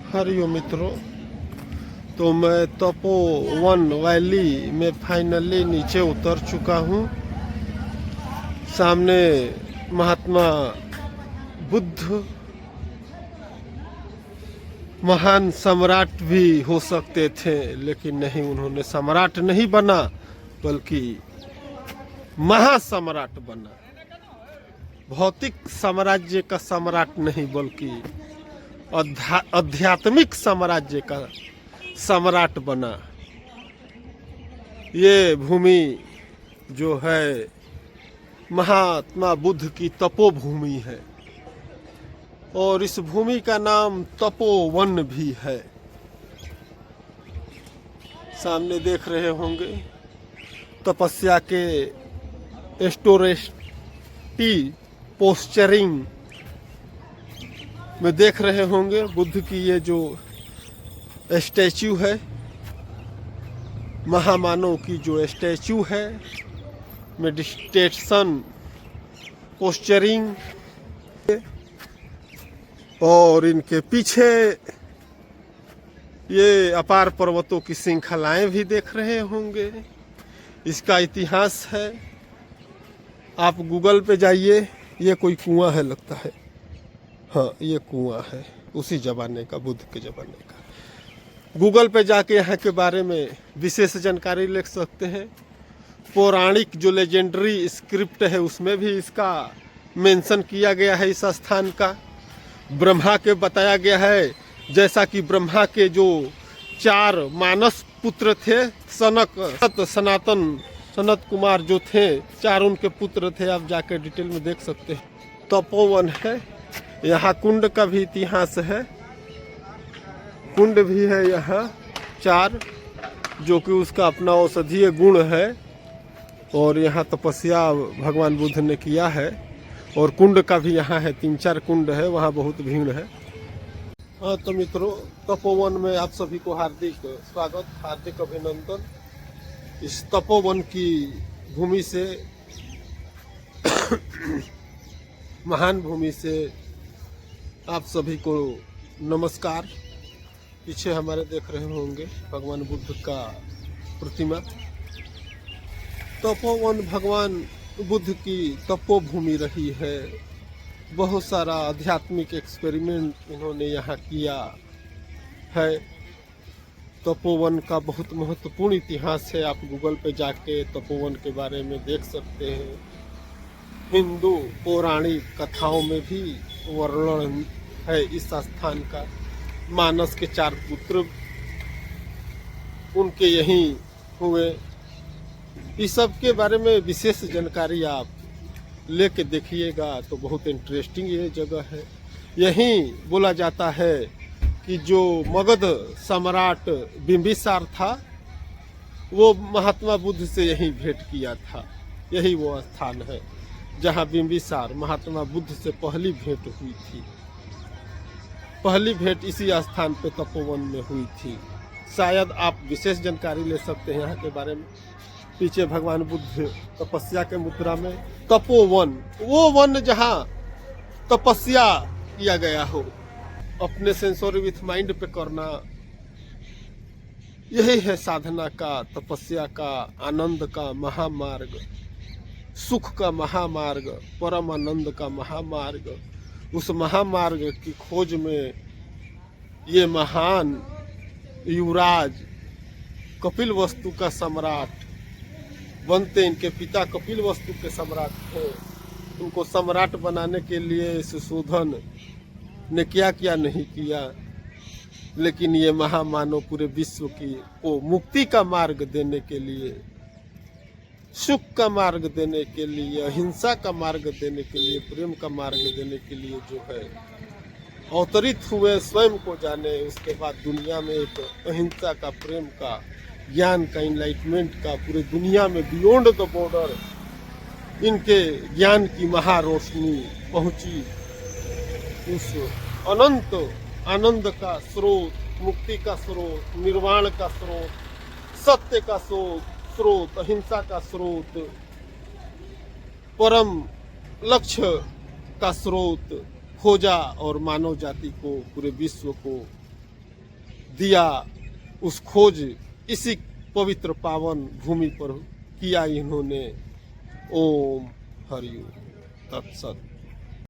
हरिओम मित्रों। तो मैं तपोवन वैली में फाइनली नीचे उतर चुका हूँ। सामने महात्मा बुद्ध महान सम्राट भी हो सकते थे, लेकिन नहीं, उन्होंने सम्राट नहीं बना बल्कि महासम्राट बना। भौतिक साम्राज्य का सम्राट नहीं बल्कि आध्यात्मिक साम्राज्य का सम्राट बना। ये भूमि जो है महात्मा बुद्ध की तपोभूमि है और इस भूमि का नाम तपोवन भी है। सामने देख रहे होंगे तपस्या के स्टोरेटी पोस्चरिंग में देख रहे होंगे बुद्ध की ये जो स्टैचू है, महामानव की जो स्टैचू है, मेडिटेशन पोस्चरिंग, और इनके पीछे ये अपार पर्वतों की श्रृंखलाएं भी देख रहे होंगे। इसका इतिहास है, आप गूगल पे जाइए। ये कोई कुआं है लगता है, हाँ ये कुआं है उसी जमाने का, बुद्ध के जमाने का। गूगल पे जाके यहाँ के बारे में विशेष जानकारी ले सकते हैं। पौराणिक जो लेजेंडरी स्क्रिप्ट है उसमें भी इसका मेंशन किया गया है। इस स्थान का ब्रह्मा के बताया गया है, जैसा कि ब्रह्मा के जो 4 मानस पुत्र थे, सनत कुमार जो थे, 4 उनके पुत्र थे। आप जाकर डिटेल में देख सकते हैं। तपोवन है, यहाँ कुंड का भी इतिहास है। कुंड भी है यहाँ 4, जो कि उसका अपना औषधीय गुण है और यहाँ तपस्या भगवान बुद्ध ने किया है। और कुंड का भी यहाँ है, 3-4 कुंड है, वहाँ बहुत भीड़ है। हाँ तो मित्रों, तपोवन में आप सभी को हार्दिक स्वागत, हार्दिक अभिनंदन। इस तपोवन की भूमि से महान भूमि से आप सभी को नमस्कार। पीछे हमारे देख रहे होंगे भगवान बुद्ध का प्रतिमा। तपोवन भगवान बुद्ध की तपोभूमि रही है। बहुत सारा आध्यात्मिक एक्सपेरिमेंट इन्होंने यहाँ किया है। तपोवन का बहुत महत्वपूर्ण इतिहास है। आप गूगल पे जाके तपोवन के बारे में देख सकते हैं। हिंदू पौराणिक कथाओं में भी वर्णन है इस स्थान का। मानस के 4 पुत्र उनके यहीं हुए। इस सब के बारे में विशेष जानकारी आप लेके देखिएगा तो बहुत इंटरेस्टिंग ये जगह है। यहीं बोला जाता है कि जो मगध सम्राट बिंबिसार था, वो महात्मा बुद्ध से यहीं भेंट किया था। यही वो स्थान है जहाँ बिंबिसार महात्मा बुद्ध से पहली भेंट हुई थी। पहली भेंट इसी स्थान पे तपोवन में हुई थी। शायद आप विशेष जानकारी ले सकते हैं यहाँ के बारे में। पीछे भगवान बुद्ध तपस्या के मुद्रा में, तपोवन वो वन जहाँ तपस्या किया गया हो। अपने सेंसोरी विथ माइंड पे करना, यही है साधना का, तपस्या का, आनंद का महामार्ग, सुख का महामार्ग, परम आनंद का महामार्ग। उस महामार्ग की खोज में ये महान युवराज कपिल वस्तु का सम्राट बनते। इनके पिता कपिल वस्तु के सम्राट थे। उनको सम्राट बनाने के लिए सुशोधन ने क्या नहीं किया, लेकिन ये महामानव पूरे विश्व को मुक्ति का मार्ग देने के लिए, सुख का मार्ग देने के लिए, अहिंसा का मार्ग देने के लिए, प्रेम का मार्ग देने के लिए जो है अवतरित हुए। स्वयं को जाने, उसके बाद दुनिया में एक अहिंसा का, प्रेम का, ज्ञान का, इनलाइटमेंट का, पूरे दुनिया में बियॉन्ड द बॉर्डर इनके ज्ञान की महारोशनी पहुंची। उस अनंत आनंद का स्रोत, मुक्ति का स्रोत, निर्वाण का स्रोत, सत्य का स्रोत, अहिंसा का स्रोत, परम लक्ष्य का स्रोत खोजा और मानव जाति को, पूरे विश्व को दिया, उस खोज इसी पवित्र पावन भूमि पर किया इन्होंने। ओम हरि ओम तत्सत।